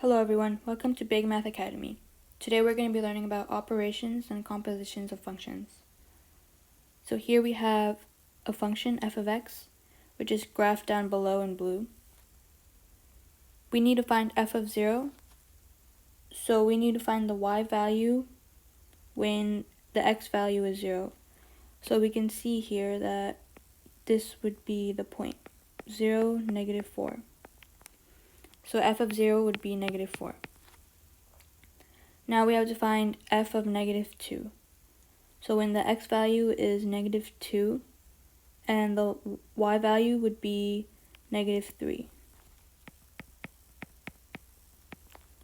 Hello everyone, welcome to Baig Math Academy. Today we're going to be learning about operations and compositions of functions. So here we have a function f of x, which is graphed down below in blue. We need to find f of 0, so we need to find the y value when the x value is 0. So we can see here that this would be the point, 0, negative 4. So f of 0 would be negative 4. Now we have to find f of negative 2. So when the x value is negative 2, and the y value would be negative 3.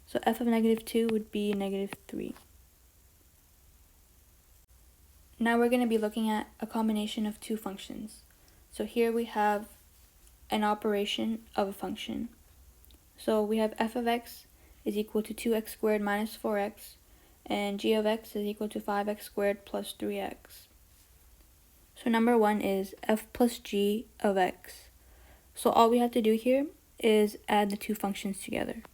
So f of negative 2 would be negative 3. Now we're going to be looking at a combination of two functions. So here we have an operation of a function. So we have f of x is equal to 2x squared minus 4x, and g of x is equal to 5x squared plus 3x. So number one is f plus g of x. So all we have to do here is add the two functions together.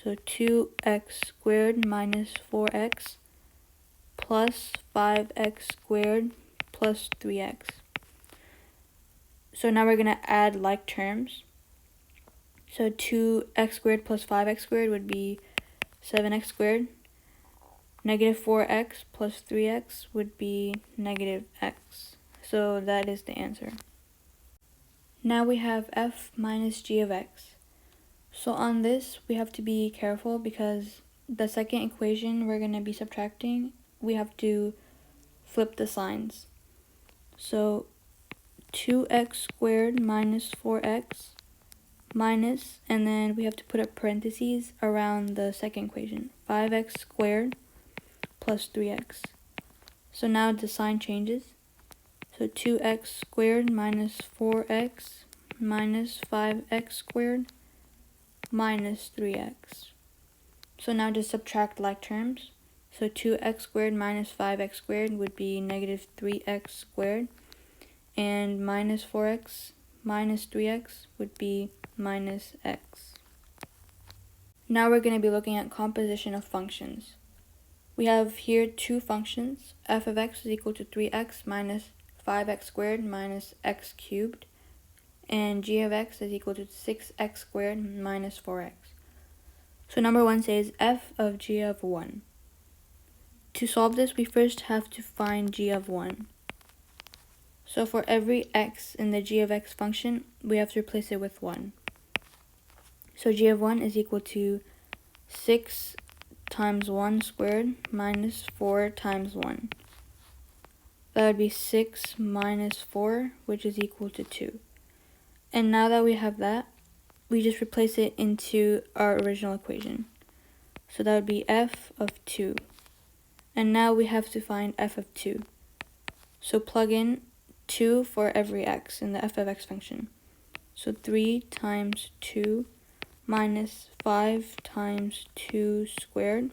So 2x squared minus 4x plus 5x squared plus 3x. So now we're going to add like terms. So 2x squared plus 5x squared would be 7x squared. Negative 4x plus 3x would be negative x. So that is the answer. Now we have f minus g of x. So on this, we have to be careful because the second equation we're going to be subtracting, we have to flip the signs. So 2x squared minus 4x minus, and then we have to put up parentheses around the second equation, 5x squared plus 3x. So now the sign changes. So 2x squared minus 4x minus 5x squared minus 3x. So now just subtract like terms. So 2x squared minus 5x squared would be negative 3x squared, and minus 4x minus 3x would be minus x. Now we're going to be looking at composition of functions. We have here two functions. F of x is equal to 3x minus 5x squared minus x cubed, and g of x is equal to 6x squared minus 4x. So number one says f of g of 1. To solve this, we first have to find g of 1. So for every x in the g of x function, we have to replace it with 1. So g of 1 is equal to 6 times 1 squared minus 4 times 1. That would be 6 minus 4, which is equal to 2. And now that we have that, we just replace it into our original equation. So that would be f of 2. And now we have to find f of 2. So plug in 2 for every x in the f of x function. So 3 times 2 minus 5 times 2 squared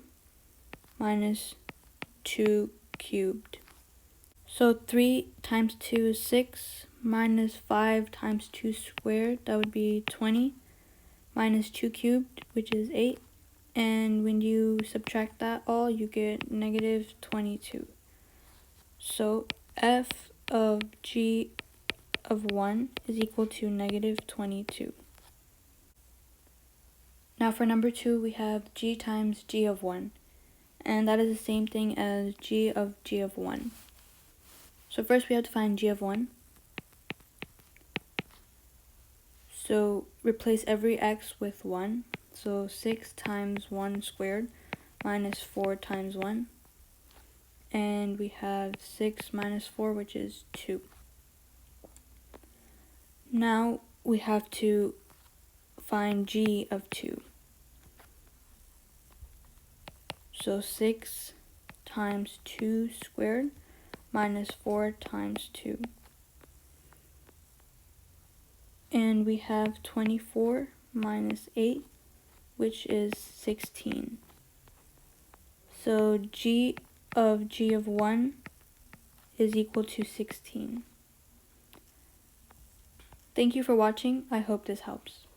minus 2 cubed. So 3 times 2 is 6, minus 5 times 2 squared, that would be 20, minus 2 cubed, which is 8. And when you subtract that all, you get negative 22. So f of g of 1 is equal to negative 22. Now for number 2, we have g times g of 1. And that is the same thing as g of 1. So first we have to find g of 1. So replace every x with 1. So 6 times 1 squared minus 4 times 1. And we have 6 minus 4, which is 2. Now we have to find g of 2. So 6 times 2 squared minus 4 times 2. And we have 24 minus 8, which is 16. So g of 1 is equal to 16. Thank you for watching. I hope this helps.